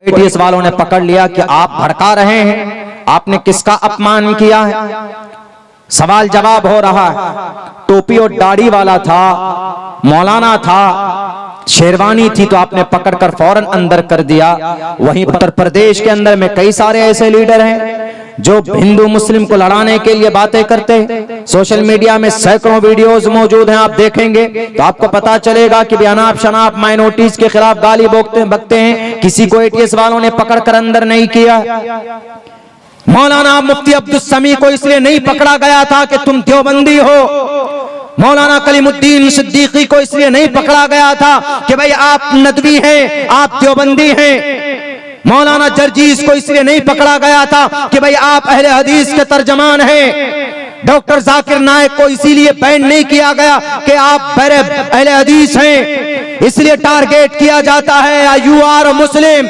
ATS वालों ने पकड़ लिया कि आप भड़का रहे हैं, आपने किसका अपमान किया है। सवाल जवाब हो रहा है। टोपी और दाढ़ी वाला था, मौलाना था, शेरवानी थी, तो आपने पकड़कर फौरन अंदर कर दिया। वहीं उत्तर प्रदेश के अंदर में कई सारे ऐसे लीडर हैं जो हिंदू मुस्लिम को लड़ाने के लिए बातें करते हैं। सोशल मीडिया में सैकड़ों वीडियोस मौजूद हैं, आप देखेंगे तो आपको पता चलेगा कि अनाप शनाप माइनॉरिटीज के खिलाफ गाली बकते हैं। किसी को एटीएस वालों ने पकड़कर अंदर नहीं किया। मौलाना मुफ्ती अब्दुल समी को इसलिए नहीं पकड़ा गया था कि तुम देवबंदी हो। मौलाना कलीमुद्दीन सिद्दीकी को इसलिए नहीं पकड़ा गया था कि भाई आप नदवी हैं, आप देवबंदी हैं। मौलाना जर्जीस को इसलिए नहीं पकड़ा गया था कि भाई आप अहले हदीस के तर्जमान हैं। डॉक्टर जाकिर नाइक को इसीलिए बैन नहीं किया गया कि आप अहले हदीस हैं। इसलिए टारगेट किया जाता है यू आर मुस्लिम।